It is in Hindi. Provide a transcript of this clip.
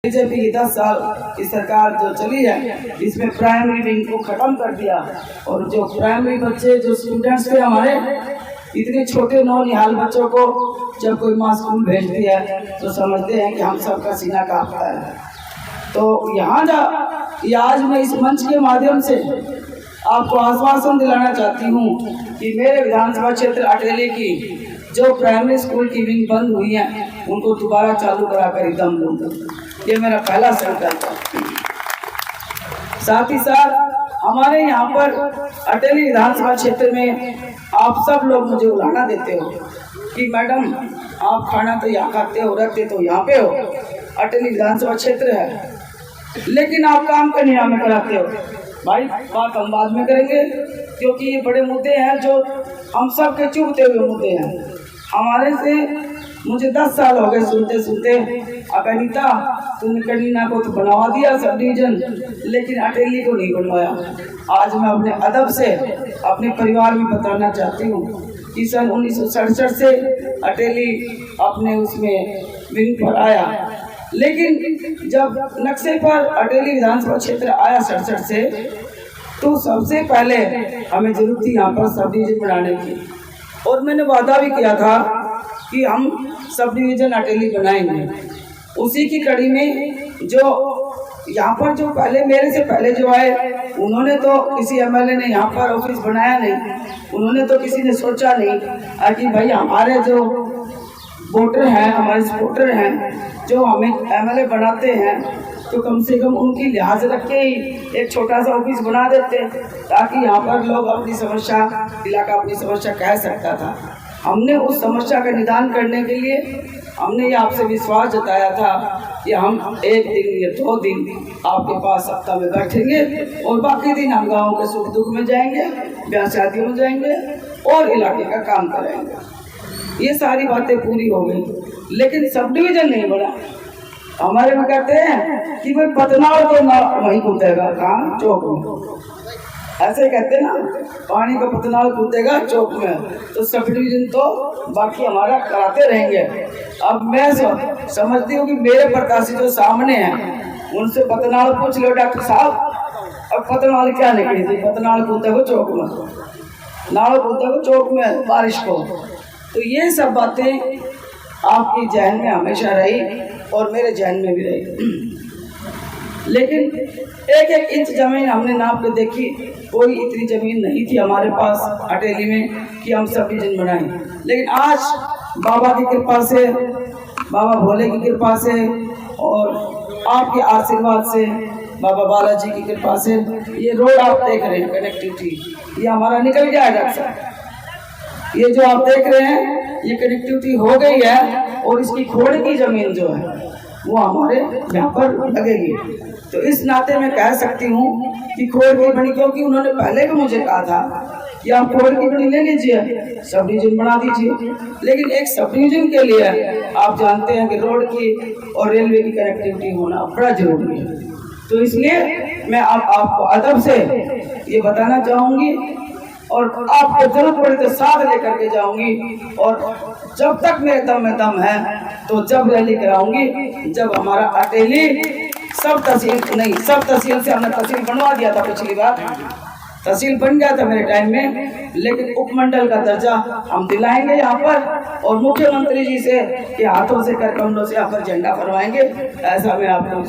बीजेपी की 10 साल की सरकार जो चली है, इसमें प्राइमरी विंग को खत्म कर दिया। और जो प्राइमरी बच्चे जो स्टूडेंट्स थे हमारे, इतने छोटे नौनिहाल बच्चों को जब कोई माँ स्कूल भेजती है तो समझते हैं कि हम सबका सीना कांपता है। तो आज मैं इस मंच के माध्यम से आपको आश्वासन दिलाना चाहती हूँ कि मेरे विधानसभा क्षेत्र अटेली की जो प्राइमरी स्कूल की विंग बंद हुई है, उनको दोबारा चालू कराकर एकदम दूंगा। ये मेरा पहला संकल्प है। साथ ही साथ हमारे यहाँ पर अटेली विधानसभा क्षेत्र में आप सब लोग मुझे उलाहना देते हो कि मैडम आप खाना तो यहाँ खाते हो, रहते तो यहाँ पे हो, अटेली विधानसभा क्षेत्र है, लेकिन आप काम करने यहाँ में कराते हो। भाई बात हम बाद में करेंगे, क्योंकि ये बड़े मुद्दे हैं जो हम सब के चुभते हुए मुद्दे हैं। हमारे से मुझे 10 साल हो गए सुनते सुनते, अनीता तुमने कनीना को तो बनवा दिया सब डिवीजन, लेकिन अटेली को नहीं बनवाया। आज मैं अपने अदब से अपने परिवार में बताना चाहती हूँ कि सन 1967 से अटेली अपने उसमें विंग पर आया, लेकिन जब नक्शे पर अटेली विधानसभा क्षेत्र आया 67 से, तो सबसे पहले हमें जरूरत थी यहाँ पर सब डिवीजन बनाने की। और मैंने वादा भी किया था कि हम सब डिवीजन अटेली बनाएंगे। उसी की कड़ी में जो यहाँ पर जो पहले मेरे से पहले जो आए, उन्होंने तो किसी एमएलए ने यहाँ पर ऑफिस बनाया नहीं, उन्होंने तो किसी ने सोचा नहीं कि भाई हमारे जो वोटर हैं, हमारे सपोर्टर हैं, जो हमें एमएलए बनाते हैं, तो कम से कम उनकी लिहाज रख के ही एक छोटा सा ऑफिस बना देते, ताकि यहाँ पर लोग अपनी समस्या, इलाका अपनी समस्या कह सकता था। हमने उस समस्या का निदान करने के लिए हमने ये आपसे विश्वास जताया था कि हम एक दिन या 2 दिन आपके पास सप्ताह में बैठेंगे और बाकी दिन हम गाँव के सुख दुख में जाएंगे, ब्याह शादियों में जाएंगे और इलाके का काम करेंगे। ये सारी बातें पूरी हो गई, लेकिन सब डिवीजन नहीं बना। हमारे में कहते हैं कि भाई पतनाल तो ना वहीं कूदेगा, कहाँ चौक में, ऐसे कहते ना, पानी का पतनाल कूदेगा चौक में। तो सब डिवीजन तो बाकी हमारा कराते रहेंगे। अब मैं समझती हूँ कि मेरे प्रत्याशी जो सामने हैं, उनसे पतनाल पूछ लो डॉक्टर साहब, अब पतनाल क्या निकली थी, पतनाल कूदेगा चौक में, नाव कूदेगा चौक में बारिश को। तो ये सब बातें आपकी जहन में हमेशा रही और मेरे जहन में भी रही। लेकिन एक एक इंच जमीन हमने नाप के देखी, कोई इतनी जमीन नहीं थी हमारे पास अटेली में कि हम सब डिवीजन बनाएं। लेकिन आज बाबा की कृपा से, बाबा भोले की कृपा से और आपके आशीर्वाद से, बाबा बालाजी की कृपा से, ये रोड आप देख रहे हैं, कनेक्टिविटी ये हमारा निकल गया है डॉक्टर साहब। ये जो आप देख रहे हैं, ये कनेक्टिविटी हो गई है और इसकी खोड़ की जमीन जो है वो हमारे यहाँ पर लगेगी। तो इस नाते मैं कह सकती हूँ कि खोड़ की बनी, क्योंकि उन्होंने पहले भी मुझे कहा था कि आप खोड़ की बनी ले लीजिए, सब डिवीजन बना दीजिए। लेकिन एक सब डिवीजन के लिए आप जानते हैं कि रोड की और रेलवे की कनेक्टिविटी होना बड़ा जरूरी है। तो इसलिए मैं आपको अदब से ये बताना चाहूँगी और आपको जरूरत पड़े तो साथ लेकर के जाऊंगी। और जब तक मेरे दम में दम है, तो जब रैली कराऊंगी, जब हमारा अटेली सब तहसील से हमने तहसील बनवा दिया था, पिछली बार तहसील बन गया था मेरे टाइम में, लेकिन उपमंडल का दर्जा हम दिलाएंगे यहाँ पर और मुख्यमंत्री जी से के हाथों से, कर कमलों से यहाँ पर झंडा फहराएंगे। ऐसा मैं आपको